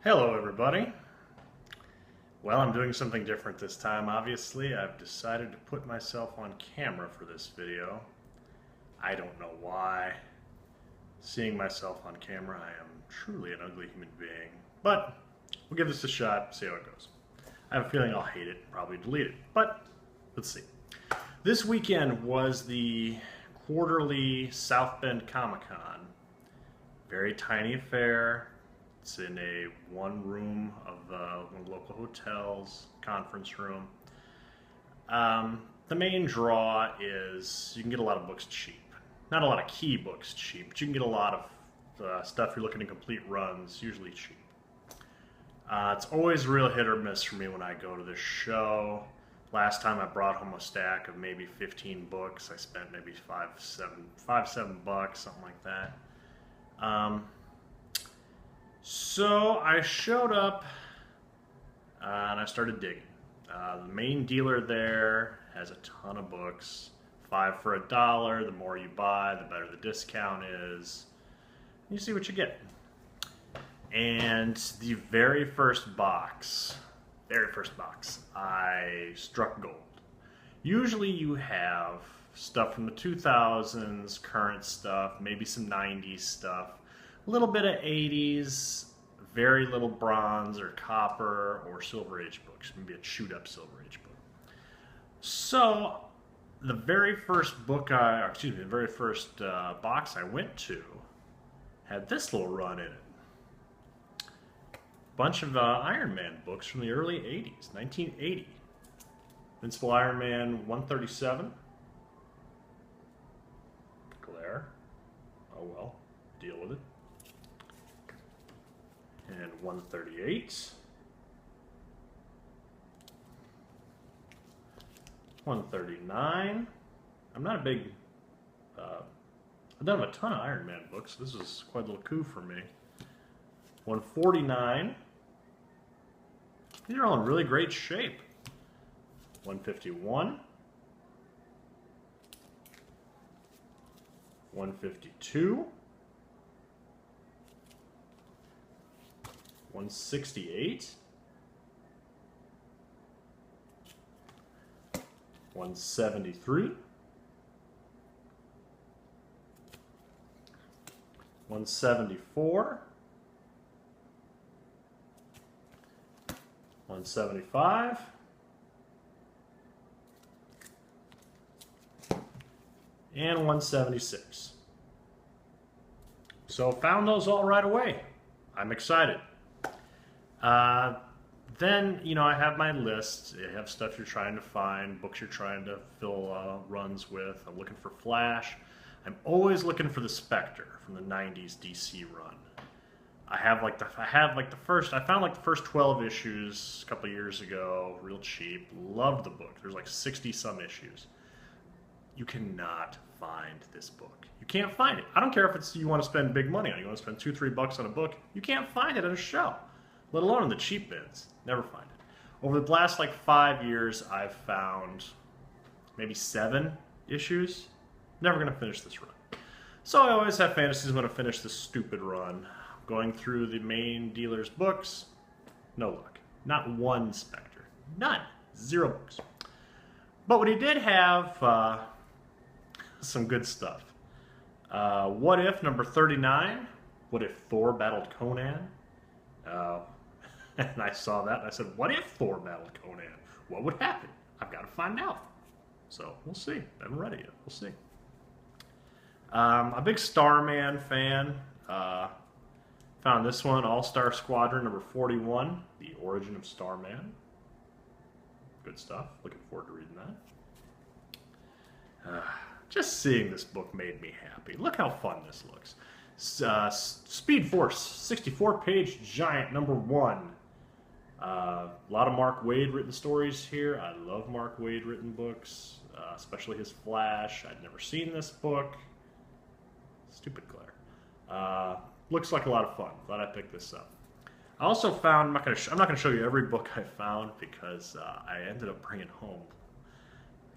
Hello everybody. Well, I'm doing something different this time. Obviously, I've decided to put myself on camera for this video. I don't know why. Seeing myself on camera, I am truly an ugly human being. But we'll give this a shot, see how it goes. I have a feeling I'll hate it, probably delete it, but let's see. This weekend was the quarterly South Bend Comic-Con. Very tiny affair. It's in a one room of one of the local hotels, conference room. The main draw is you can get a lot of books cheap. Not a lot of key books cheap, but you can get a lot of stuff you're looking to complete runs, usually cheap. It's always real hit or miss for me when I go to this show. Last time I brought home a stack of maybe 15 books. I spent maybe $7 bucks, something like that. So I showed up and I started digging. The main dealer there has a ton of books. 5 for $1. The more you buy, the better the discount is. You see what you get. And the very first box, I struck gold. Usually you have stuff from the 2000s, current stuff, maybe some 90s stuff, a little bit of 80s, very little bronze or copper or Silver Age books, maybe a chewed up Silver Age book. So the very first book the very first box I went to had this little run in it. Bunch of Iron Man books from the early 80s, 1980. Invincible Iron Man 137. Glare. Oh well, deal with it. And 138. 139. I'm not a big... I've done a ton of Iron Man books. This is quite a little coup for me. 149. These are all in really great shape. 151. 152. 168. 173. 174. 175. And 176. So found those all right away. I'm excited. Then, I have my list. I have stuff you're trying to find, books you're trying to fill runs with. I'm looking for Flash. I'm always looking for the Spectre from the 90s DC run. I found like the first 12 issues a couple years ago, real cheap. Loved the book. There's like 60 some issues. You cannot find this book. You can't find it. I don't care if it's you want to spend big money on it. You want to spend $2-3 on a book. You can't find it at a show, let alone in the cheap bins. Never find it. Over the last 5 years, I've found maybe 7 issues. Never going to finish this run. So I always have fantasies I'm going to finish this stupid run. Going through the main dealer's books, no luck. Not one Spectre. None. 0 books. But what he did have, some good stuff. What If, number 39. What If Thor battled Conan? And I saw that and I said, what if Thor battled Conan? What would happen? I've got to find out. So we'll see. I haven't read it yet. We'll see. A big Starman fan. Found this one, All-Star Squadron number 41, The Origin of Starman. Good stuff. Looking forward to reading that. Just seeing this book made me happy. Look how fun this looks. Speed Force, 64-page giant, number 1. A lot of Mark Waid written stories here. I love Mark Waid written books, especially his Flash. I'd never seen this book. Stupid glare. Looks like a lot of fun. Glad I picked this up. I also found, I'm not going to show you every book I found because I ended up bringing home,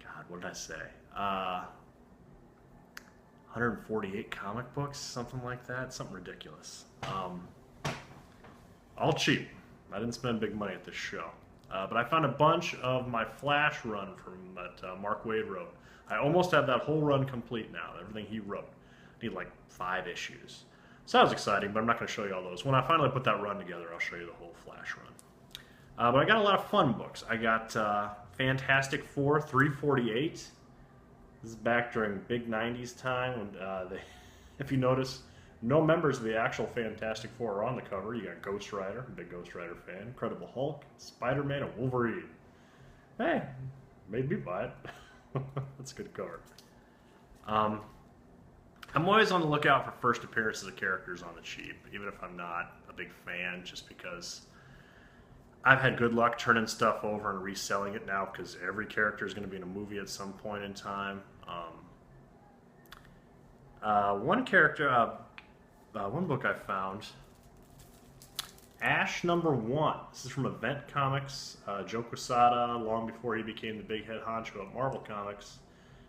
God, what did I say? 148 comic books, something like that, something ridiculous. All cheap. I didn't spend big money at this show. But I found a bunch of my Flash run from that Mark Waid wrote. I almost have that whole run complete now, everything he wrote. I need like 5 issues. So that was exciting, but I'm not going to show you all those. When I finally put that run together, I'll show you the whole Flash run. But I got a lot of fun books. I got Fantastic Four 348. This is back during big 90s time when if you notice, no members of the actual Fantastic Four are on the cover. You got Ghost Rider, a big Ghost Rider fan, Incredible Hulk, Spider-Man, and Wolverine. Hey, made me buy it. That's a good cover. I'm always on the lookout for first appearances of characters on the cheap, even if I'm not a big fan, just because I've had good luck turning stuff over and reselling it now because every character is going to be in a movie at some point in time. One book I found, Ash #1. This is from Event Comics. Joe Quesada, long before he became the big head honcho at Marvel Comics,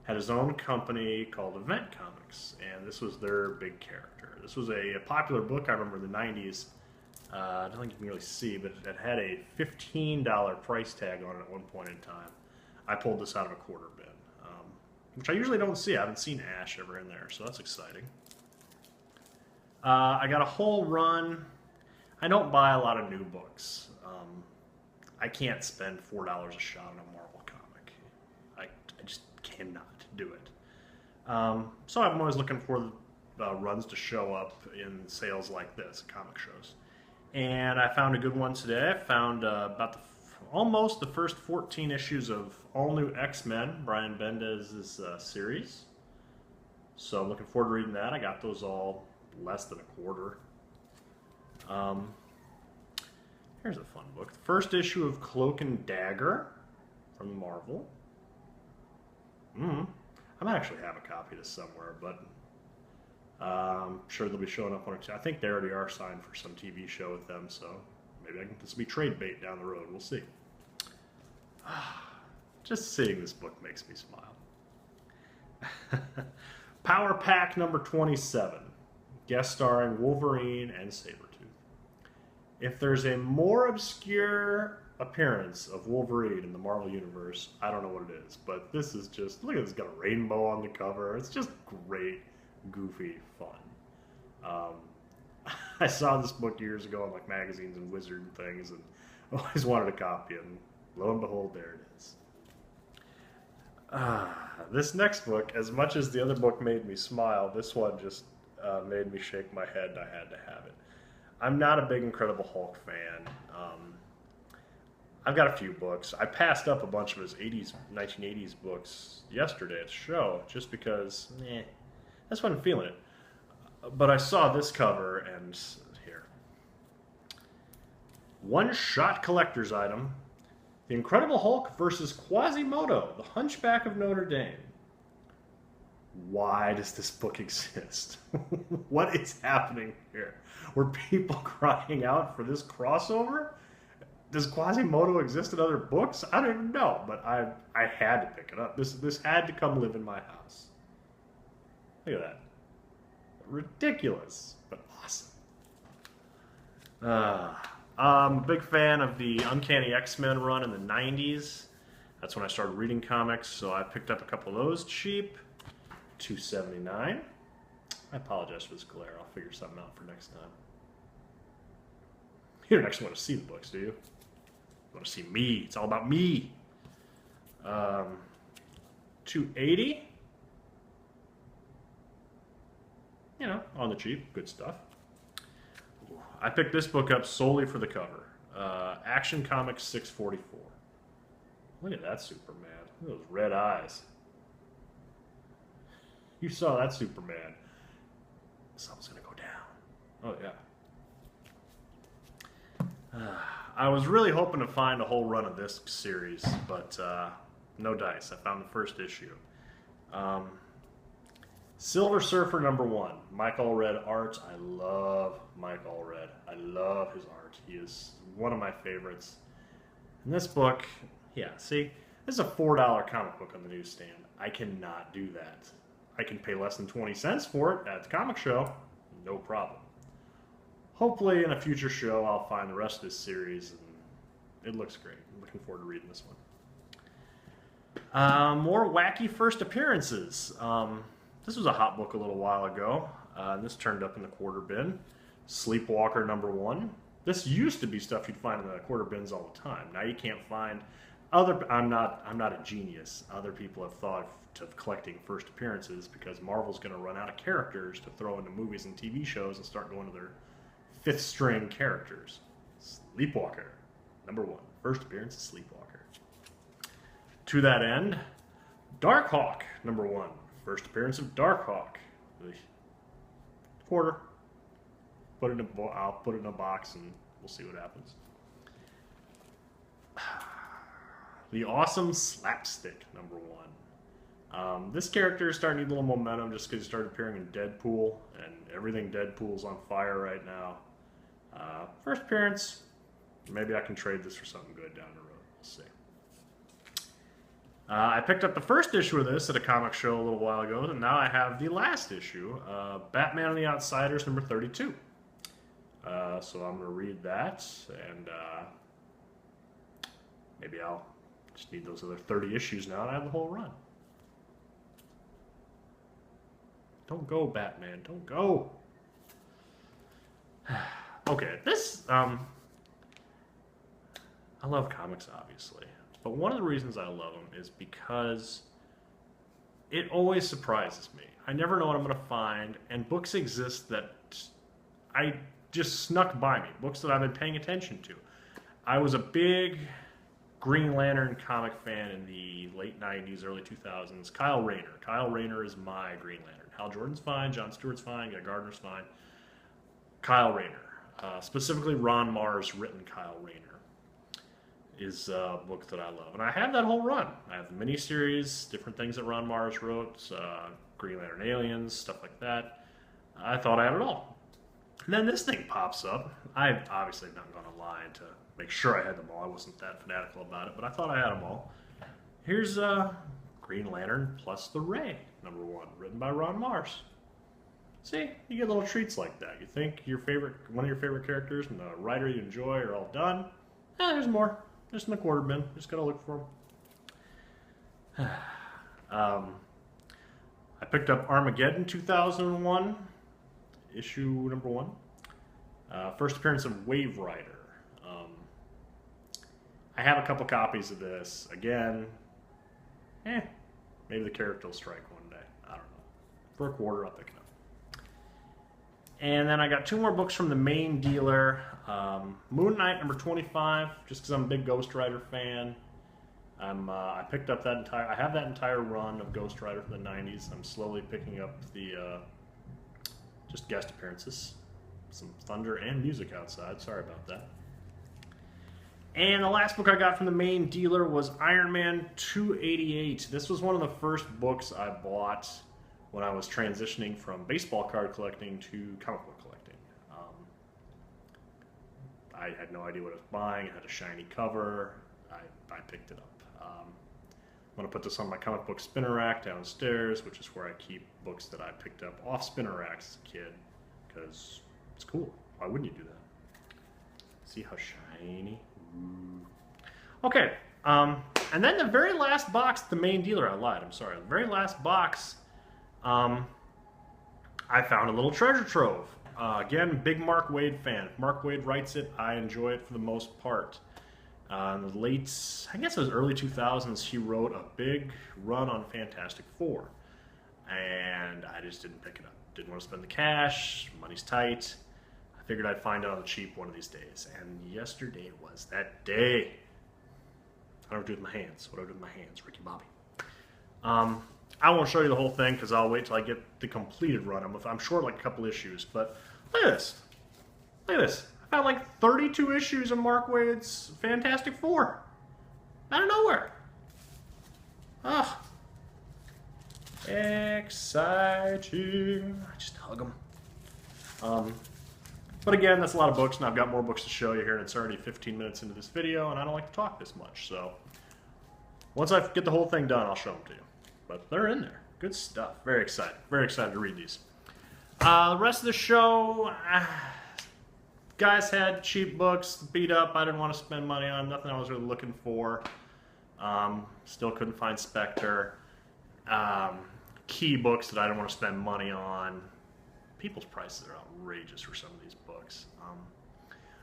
had his own company called Event Comics, and this was their big character. This was a popular book, I remember in the 90s. I don't think you can really see, but it had a $15 price tag on it at one point in time. I pulled this out of a quarter bin, which I usually don't see. I haven't seen Ash ever in there, so that's exciting. I got a whole run. I don't buy a lot of new books. I can't spend $4 a shot on a Marvel comic. I just cannot do it. So I'm always looking for runs to show up in sales like this, comic shows. And I found a good one today. I found about almost the first 14 issues of All New X-Men, Brian Bendis's series. So I'm looking forward to reading that. I got those all less than a quarter. Here's a fun book. The first issue of Cloak and Dagger from Marvel. I might actually have a copy of this somewhere, but I'm sure they'll be showing up on it. I think they already are signed for some TV show with them, so maybe this will be trade bait down the road. We'll see. Just seeing this book makes me smile. Power Pack #27, guest starring Wolverine and Sabretooth. If there's a more obscure appearance of Wolverine in the Marvel Universe, I don't know what it is, but this is just, look at this, it's got a rainbow on the cover. It's just great, goofy fun. I saw this book years ago in like magazines and Wizard and things, and always wanted a copy, and lo and behold, there it is. This next book, as much as the other book made me smile, this one just made me shake my head, and I had to have it. I'm not a big Incredible Hulk fan. I've got a few books. I passed up a bunch of his 1980s books yesterday at the show just because, I just wasn't feeling it. But I saw this cover, and here. One-shot collector's item. The Incredible Hulk versus Quasimodo, the Hunchback of Notre Dame. Why does this book exist? What is happening here? Were people crying out for this crossover? Does Quasimodo exist in other books? I don't even know, but I had to pick it up. This had to come live in my house. Look at that. Ridiculous, but awesome. I'm a big fan of the Uncanny X-Men run in the 90s. That's when I started reading comics, so I picked up a couple of those cheap. $2.79. I apologize for this glare. I'll figure something out for next time. You don't actually want to see the books, do you? You want to see me. It's all about me. $2.80. You know, on the cheap. Good stuff. I picked this book up solely for the cover. Action Comics 644. Look at that Superman. Look at those red eyes. You saw that Superman. Something's going to go down. Oh, yeah. I was really hoping to find a whole run of this series, but no dice. I found the first issue. Silver Surfer #1. Mike Allred art. I love Mike Allred. I love his art. He is one of my favorites. And this book, yeah, see, this is a $4 comic book on the newsstand. I cannot do that. I can pay less than 20 cents for it at the comic show. No problem. hopefully in a future show I'll find the rest of this series, and it looks great. I'm looking forward to reading this one. More wacky first appearances. This was a hot book a little while ago, and this turned up in the quarter bin. Sleepwalker #1. This used to be stuff you'd find in the quarter bins all the time. Now you can't find other. I'm not a genius. Other people have thought of collecting first appearances because Marvel's going to run out of characters to throw into movies and TV shows and start going to their fifth string characters. Sleepwalker #1. First appearance of Sleepwalker. To that end, Darkhawk #1. First appearance of Darkhawk. Quarter. I'll put it in a box and we'll see what happens. The Awesome Slapstick #1. This character is starting to need a little momentum just because he started appearing in Deadpool, and everything Deadpool's on fire right now. First appearance, maybe I can trade this for something good down the road. We'll see. I picked up the first issue of this at a comic show a little while ago, and now I have the last issue, Batman and the Outsiders #32. So I'm going to read that, and maybe I'll just need those other 30 issues now and I have the whole run. Don't go, Batman. Don't go. Okay, this, I love comics, obviously. But one of the reasons I love them is because it always surprises me. I never know what I'm going to find, and books exist that I just snuck by me. Books that I've been paying attention to. I was a big Green Lantern comic fan in the late 90s, early 2000s. Kyle Rayner. Kyle Rayner is my Green Lantern. Hal Jordan's fine, John Stewart's fine, Guy Gardner's fine. Kyle Rayner. Specifically Ron Marr's written Kyle Rayner is a book that I love. And I have that whole run. I have the miniseries, different things that Ron Marr's wrote, Green Lantern Aliens, stuff like that. I thought I had it all. And then this thing pops up. I obviously am not going to lie to make sure I had them all. I wasn't that fanatical about it, but I thought I had them all. Here's Green Lantern plus the Ray, #1, written by Ron Marrs. See, you get little treats like that. You think one of your favorite characters and the writer you enjoy are all done. There's more. Just in the quarter bin. Just gotta look for them. I picked up Armageddon 2001, issue #1. First appearance of Wave Rider. I have a couple copies of this. Again, maybe the character will strike one day. I don't know. For a quarter, I'll pick it up. And then I got 2 more books from the main dealer. Moon Knight #25, just because I'm a big Ghost Rider fan. I picked up I have that entire run of Ghost Rider from the 90s. I'm slowly picking up the just guest appearances. Some thunder and music outside. Sorry about that. And the last book I got from the main dealer was Iron Man 288. This was one of the first books I bought when I was transitioning from baseball card collecting to comic book collecting. I had no idea what I was buying. It had a shiny cover. I picked it up. I'm going to put this on my comic book spinner rack downstairs, which is where I keep books that I picked up off spinner racks as a kid, because it's cool. Why wouldn't you do that? See how shiny? Ooh. Okay, and then the very last box, the main dealer, I lied, I'm sorry. The very last box, I found a little treasure trove. Again, big Mark Waid fan. If Mark Waid writes it, I enjoy it for the most part. In the late, I guess it was early 2000s, he wrote a big run on Fantastic Four. And I just didn't pick it up. Didn't want to spend the cash, money's tight. I figured I'd find it on the cheap one of these days. And yesterday was that day. I don't do it with my hands. What do I do with my hands? Ricky Bobby. I won't show you the whole thing because I'll wait till I get the completed run. I'm short like a couple issues, but look at this. Look at this. I found like 32 issues of Mark Waid's Fantastic Four. Out of nowhere. Ah. Exciting. I just hug them. But again, that's a lot of books, and I've got more books to show you here, and it's already 15 minutes into this video, and I don't like to talk this much, so once I get the whole thing done, I'll show them to you. But they're in there. Good stuff. Very excited. Very excited to read these. The rest of the show, guys had cheap books, beat up. I didn't want to spend money on. Nothing I was really looking for. Still couldn't find Spectre. Key books that I didn't want to spend money on. People's prices are outrageous for some of these books.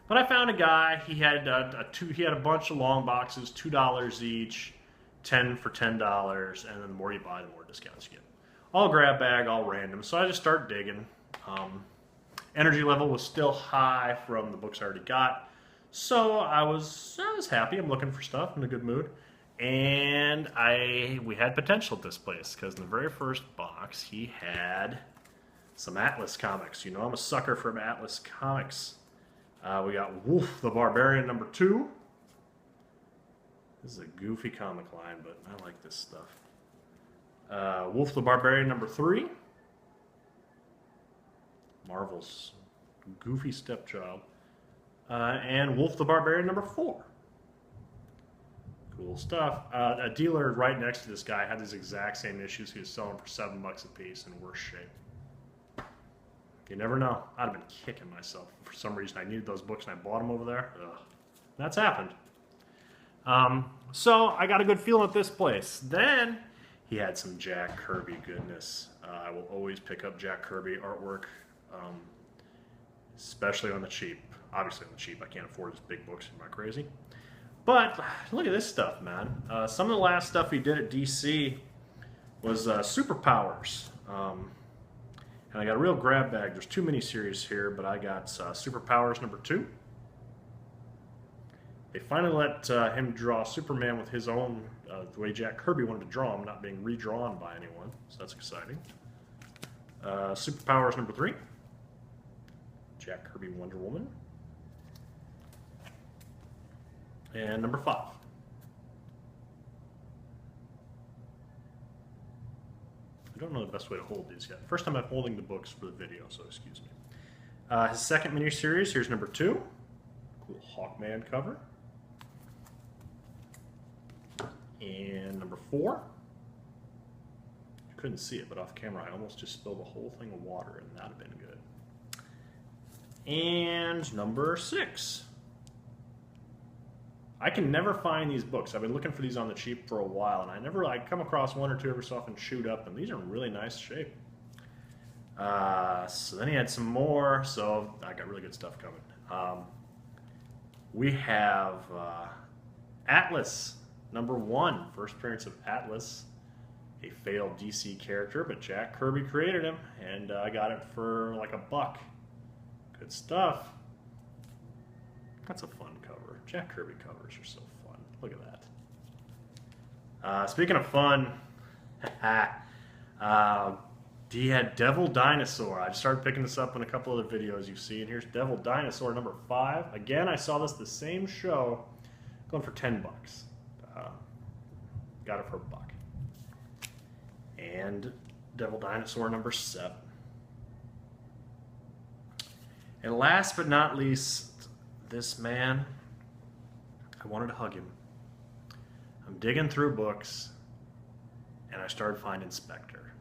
But I found a guy. He had a bunch of long boxes, $2 each, 10 for $10, and then the more you buy, the more discounts you get. All grab bag, all random. So I just start digging. Energy level was still high from the books I already got, so I was happy. I'm looking for stuff, in a good mood, and we had potential at this place because in the very first box he had some Atlas comics. You know, I'm a sucker for Atlas comics. We got Wolf the Barbarian #2. This is a goofy comic line, but I like this stuff. Wolf the Barbarian #3. Marvel's goofy stepchild. And Wolf the Barbarian #4. Cool stuff. A dealer right next to this guy had these exact same issues. He was selling for $7 a piece in worse shape. You never know. I'd have been kicking myself. For some reason, I needed those books and I bought them over there. Ugh. That's happened. So I got a good feeling at this place. Then he had some Jack Kirby goodness. I will always pick up Jack Kirby artwork, especially on the cheap. Obviously on the cheap. I can't afford his big books. Am I crazy? But look at this stuff, man. Some of the last stuff he did at DC was Superpowers. And I got a real grab bag. There's 2 miniseries here, but I got Superpowers #2. They finally let him draw Superman with his own, the way Jack Kirby wanted to draw him, not being redrawn by anyone. So that's exciting. Superpowers #3. Jack Kirby Wonder Woman. And #5. I don't know the best way to hold these yet. First time I'm holding the books for the video, so excuse me. His second miniseries, here's #2. Cool Hawkman cover. And #4. You couldn't see it, but off camera I almost just spilled a whole thing of water, and that would have been good. And #6. I can never find these books. I've been looking for these on the cheap for a while, and I come across 1 or 2 every so often shoot up, and these are in really nice shape. So then he had some more, so I got really good stuff coming. We have Atlas #1, first appearance of Atlas, a failed DC character, but Jack Kirby created him, and I got it for like $1. Good stuff. That's a fun cover. Jack Kirby covers are so fun. Look at that. Speaking of fun, he had Devil Dinosaur. I just started picking this up in a couple other videos you've seen. Here's Devil Dinosaur #5. Again, I saw this the same show, going for $10. Got it for $1. And Devil Dinosaur #7. And last but not least, this man, I wanted to hug him. I'm digging through books, and I started finding Spectre.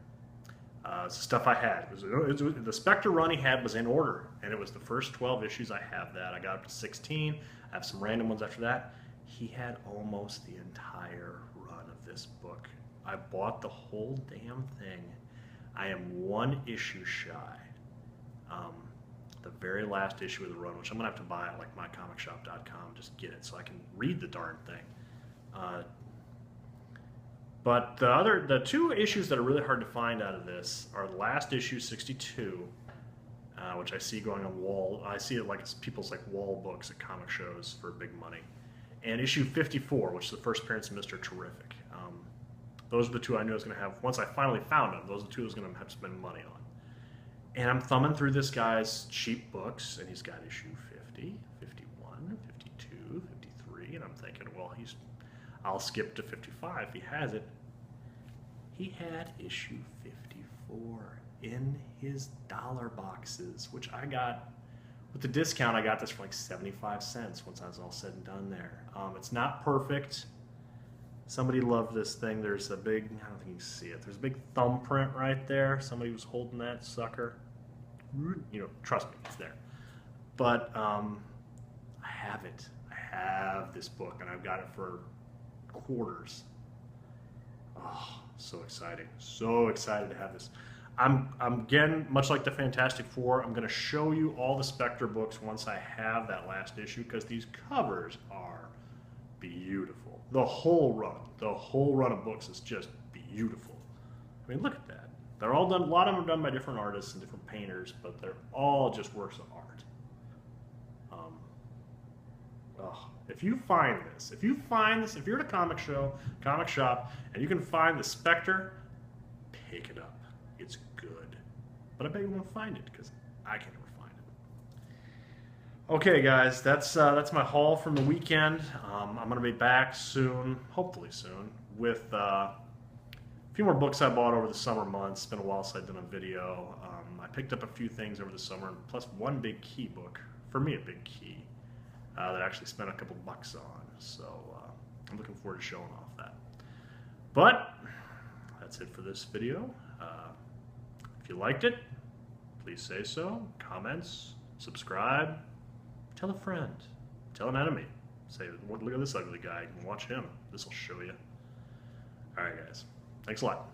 It's the stuff I had. The Spectre run he had was in order, and it was the first 12 issues. I have that. I got up to 16. I have some random ones after that. He had almost the entire run of this book. I bought the whole damn thing. I am 1 issue shy. The very last issue of the run, which I'm going to have to buy at like mycomicshop.com, just get it so I can read the darn thing. But the 2 issues that are really hard to find out of this are the last issue, 62, which I see going on wall. I see it like it's people's like wall books at comic shows for big money, and issue 54, which is the first appearance of Mr. Terrific. Those are the 2 I knew I was going to have. Once I finally found them, those are the 2 I was going to have to spend money on. And I'm thumbing through this guy's cheap books, and he's got issue 50, 51, 52, 53, and I'm thinking, well, I'll skip to 55 if he has it. He had issue 54 in his dollar boxes, which I got, with the discount, I got this for like 75 cents once I was all said and done there. It's not perfect. Somebody loved this thing. There's a big, I don't think you can see it, there's a big thumbprint right there. Somebody was holding that sucker. You know, trust me, it's there. But I have it. I have this book, and I've got it for quarters. Oh, so exciting. So excited to have this. I'm again, much like the Fantastic Four, I'm going to show you all the Spectre books once I have that last issue, because these covers are beautiful. The whole run of books is just beautiful. I mean, look at that. They're all done, a lot of them are done by different artists and different painters, but they're all just works of art. If you find this, if you're at a comic shop, and you can find the Spectre, pick it up. It's good. But I bet you won't find it, because I can never find it. Okay, guys, that's my haul from the weekend. I'm going to be back soon, hopefully soon, with a few more books I bought over the summer months. It's been a while since I've done a video. I picked up a few things over the summer, plus one big key book. For me, a big key. That I actually spent a couple bucks on. So I'm looking forward to showing off that. But that's it for this video. If you liked it, please say so. Comments, subscribe, tell a friend, tell an enemy. Say, look at this ugly guy. You can watch him. This will show you. All right, guys. Thanks a lot.